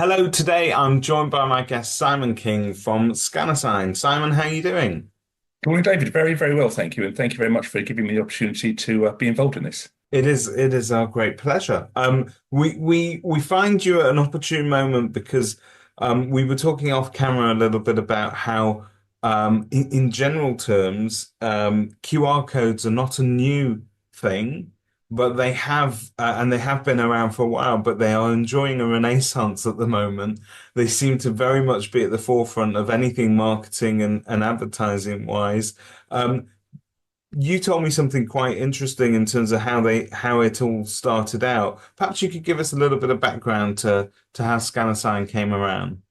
Hello, today I'm joined by my guest Simon King from Scanner Signs. Simon, how are you doing? Good morning, David. Very, very well, thank you. And thank you very much for giving me the opportunity to be involved in this. It is our great pleasure. We find you at an opportune moment because we were talking off camera a little bit about how in general terms QR codes are not a new thing, but they have been around for a while, but they are enjoying a renaissance at the moment. They seem to very much be at the forefront of anything marketing and advertising wise. You told me something quite interesting in terms of how it all started out. Perhaps you could give us a little bit of background to how Scanner Sign came around.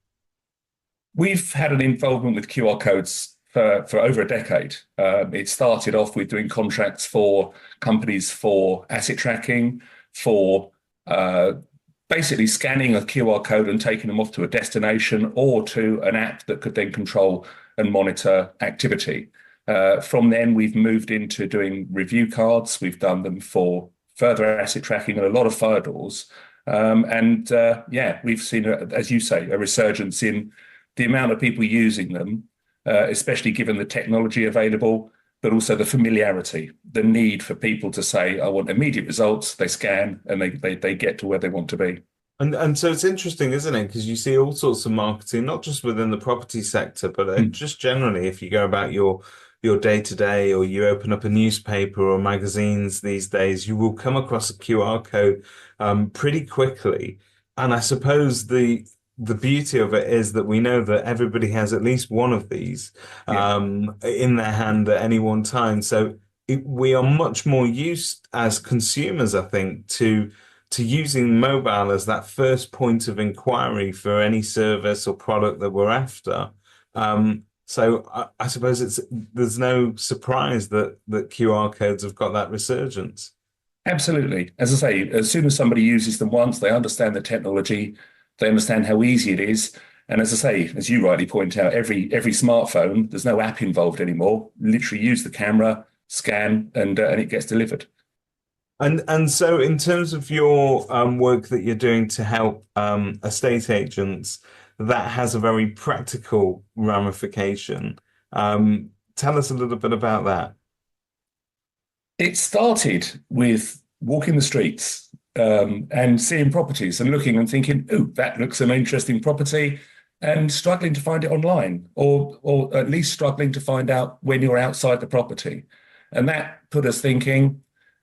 We've had an involvement with QR codes for over a decade. It started off with doing contracts for companies for asset tracking, for basically scanning a QR code and taking them off to a destination or to an app that could then control and monitor activity. From then, we've moved into doing review cards. We've done them for further asset tracking and a lot of fire doors. Yeah, we've seen, as you say, a resurgence in the amount of people using them, especially given the technology available, but also the familiarity, the need for people to say, I want immediate results. They scan and they get to where they want to be. And so it's interesting, isn't it? Because you see all sorts of marketing, not just within the property sector, but Mm. just generally, if you go about your day to day, or you open up a newspaper or magazines these days, you will come across a QR code pretty quickly. And I suppose the beauty of it is that we know that everybody has at least one of these Yeah, in their hand at any one time. So we are much more used as consumers, I think, to using mobile as that first point of inquiry for any service or product that we're after. So I suppose there's no surprise that QR codes have got that resurgence. absolutely. As I say, as soon as somebody uses them once, they understand the technology, they understand how easy it is. And as I say, as you rightly point out, every smartphone, there's no app involved anymore. Literally use the camera, scan, and it gets delivered. And so in terms of your work that you're doing to help estate agents, that has a very practical ramification. Tell us a little bit about that. It started with walking the streets and seeing properties and looking and thinking, "Oh, that looks an interesting property," and struggling to find it online, or at least struggling to find out when you're outside the property. And that put us thinking,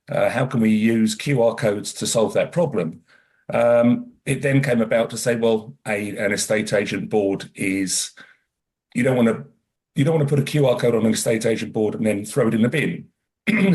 how can we use QR codes to solve that problem? It then came about to say, well, an estate agent board is you don't want to you don't want to put a QR code on an estate agent board and then throw it in the bin.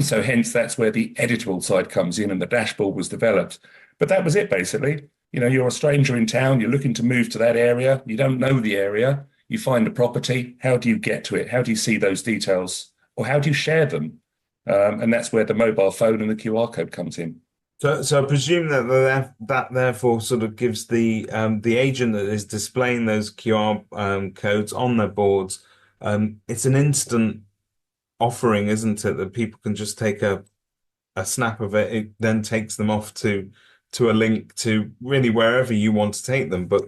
So hence that's where the editable side comes in and the dashboard was developed. But that was it basically. You're a stranger in town, you're looking to move to that area, you don't know the area, you find a property, how do you get to it? How do you see those details? Or how do you share them? And that's where the mobile phone and the QR code comes in. So I presume that therefore sort of gives the agent that is displaying those QR codes on their boards, it's an instant offering, isn't it? That people can just take a snap of it. It then takes them off to a link to really wherever you want to take them, but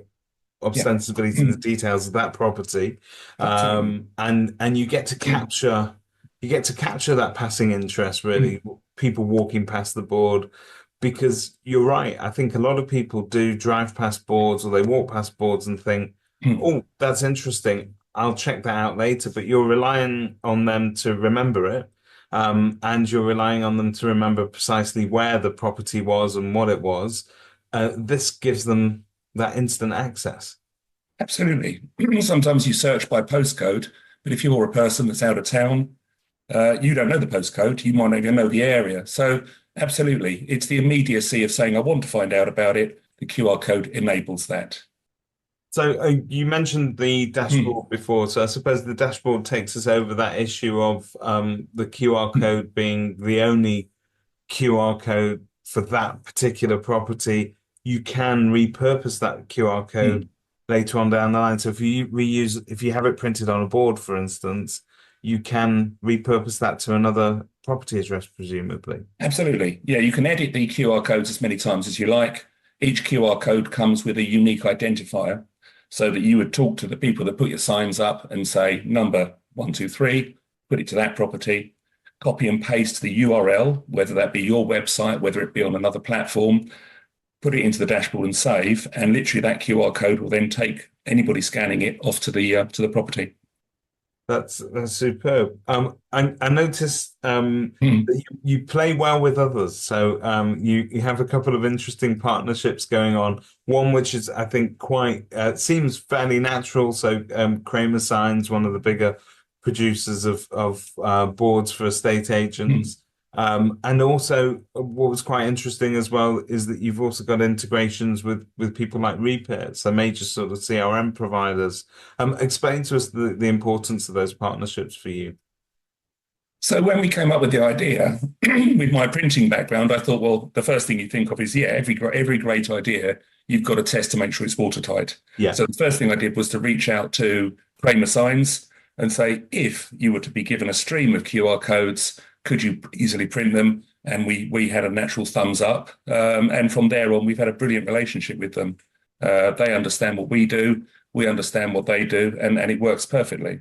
Yeah, ostensibly to the details of that property. absolutely. And you get to capture that passing interest, really, people walking past the board. Because you're right, I think a lot of people do drive past boards or they walk past boards and think, oh, that's interesting. I'll check that out later. But you're relying on them to remember it. And you're relying on them to remember precisely where the property was and what it was. This gives them that instant access. Absolutely. Sometimes you search by postcode, but if you're a person that's out of town, you don't know the postcode. You might not even know the area. So, absolutely, it's the immediacy of saying, I want to find out about it. The QR code enables that. So you mentioned the dashboard before. So I suppose the dashboard takes us over that issue of the QR code being the only QR code for that particular property. You can repurpose that QR code later on down the line. So if you have it printed on a board, for instance, you can repurpose that to another property address, presumably. Absolutely. Yeah, you can edit the QR codes as many times as you like. Each QR code comes with a unique identifier so that you would talk to the people that put your signs up and say, number 123, put it to that property, copy and paste the URL, whether that be your website, whether it be on another platform, put it into the dashboard and save, and literally that QR code will then take anybody scanning it off to the property. That's superb. I noticed Hmm. that you play well with others. So you have a couple of interesting partnerships going on. One which is, I think, quite seems fairly natural. So Kramer Signs, one of the bigger producers of boards for estate agents. And also, what was quite interesting as well is that you've also got integrations with people like Reapit, so major sort of CRM providers. Explain to us the importance of those partnerships for you. So when we came up with the idea, with my printing background, I thought, well, the first thing you think of is, yeah, every great idea, you've got to test to make sure it's watertight. Yeah. So the first thing I did was to reach out to Kramer Signs and say, if you were to be given a stream of QR codes, could you easily print them? And we had a natural thumbs up. And from there on, we've had a brilliant relationship with them. They understand what we do, we understand what they do, and it works perfectly.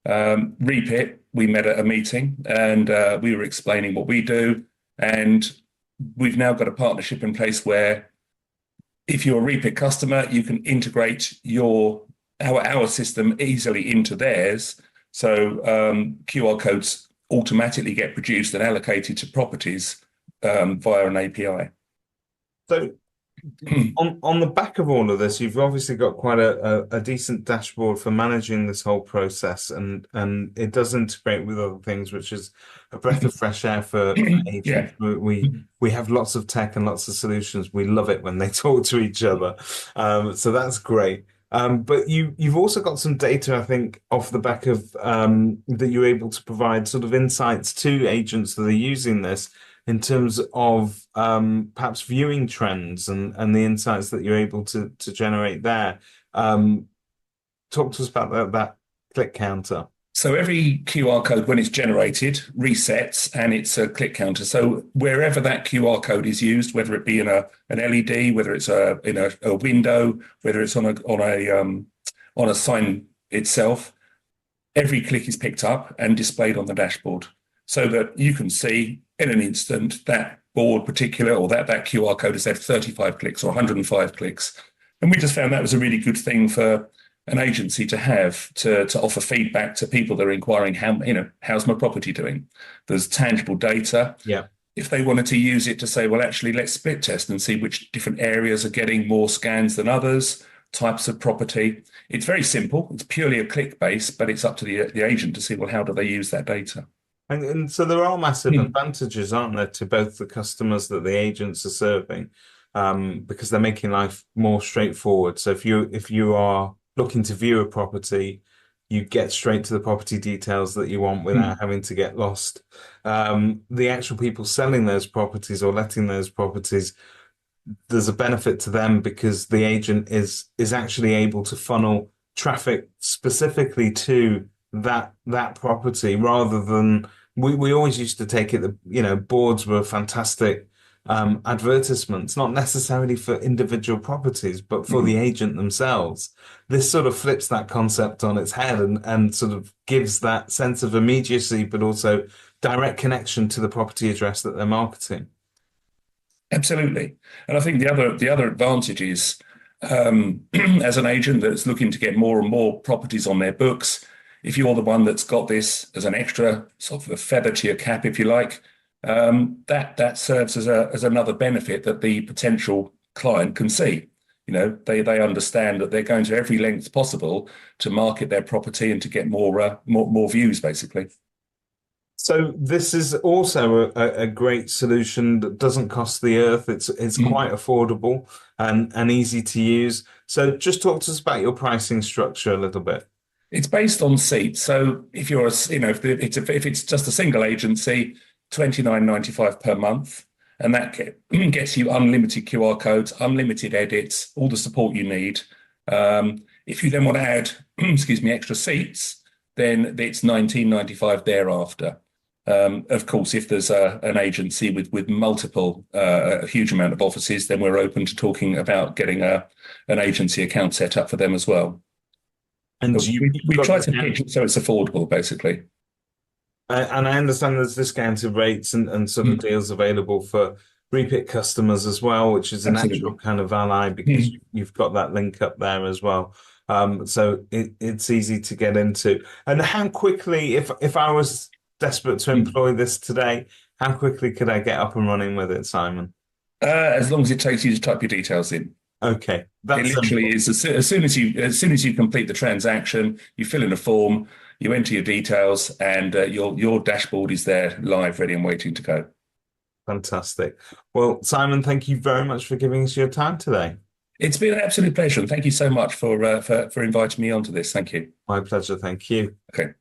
Reapit, we met at a meeting and we were explaining what we do. And we've now got a partnership in place where if you're a Reapit customer, you can integrate our system easily into theirs. So QR codes automatically get produced and allocated to properties via an API. So on the back of all of this, you've obviously got quite a decent dashboard for managing this whole process, and it does integrate with other things, which is a breath of fresh air for agents. Yeah. We have lots of tech and lots of solutions. We love it when they talk to each other. So that's great. But you've also got some data, I think, off the back of that you're able to provide sort of insights to agents that are using this in terms of perhaps viewing trends and the insights that you're able to generate there. Talk to us about that click counter. So every QR code, when it's generated, resets and it's a click counter. So wherever that QR code is used, whether it be in an LED, whether it's in a window, whether it's on a sign itself, every click is picked up and displayed on the dashboard, so that you can see in an instant that board particular or that QR code has had 35 clicks or 105 clicks. And we just found that was a really good thing for an agency to have to offer feedback to people that are inquiring how's my property doing. There's tangible data. Yeah. If they wanted to use it to say, well, actually, let's split test and see which different areas are getting more scans than others, types of property. It's very simple. It's purely a click base, but it's up to the agent to see, well, how do they use that data? And so there are massive advantages, aren't there, to both the customers that the agents are serving, because they're making life more straightforward. So if you are looking to view a property, you get straight to the property details that you want without having to get lost. The actual people selling those properties or letting those properties, there's a benefit to them because the agent is actually able to funnel traffic specifically to that property rather than we always used to take it that boards were fantastic advertisements, not necessarily for individual properties, but for the agent themselves. This sort of flips that concept on its head and sort of gives that sense of immediacy, but also direct connection to the property address that they're marketing. Absolutely. And I think the other advantage is as an agent that's looking to get more and more properties on their books, if you're the one that's got this as an extra sort of a feather to your cap, if you like, that serves as another benefit that the potential client can see. They understand that they're going to every length possible to market their property and to get more views, basically. So this is also a great solution that doesn't cost the earth. It's quite affordable and easy to use. So just talk to us about your pricing structure a little bit. It's based on seats. So if you're if it's just a single agency, $29.95 per month, and that gets you unlimited QR codes, unlimited edits, all the support you need. If you then want to add, extra seats, then it's $19.95 thereafter. Of course, if there's an agency with multiple, a huge amount of offices, then we're open to talking about getting an agency account set up for them as well. And But you we got try to pitch it so it's affordable, basically. and I understand there's discounted rates and sort of Mm, deals available for Reapit customers as well, which is a natural absolutely. kind of ally because Mm, you've got that link up there as well. So it's easy to get into. And how quickly, if I was desperate to mm. employ this today, how quickly could I get up and running with it, Simon? As long as it takes you to type your details in. Okay, It that's literally simple. is as soon as you complete the transaction, you fill in a form, you enter your details, and your dashboard is there live, ready and waiting to go. Fantastic. Well, Simon, thank you very much for giving us your time today. It's been an absolute pleasure, and thank you so much for inviting me onto this. Thank you. My pleasure. Thank you. Okay.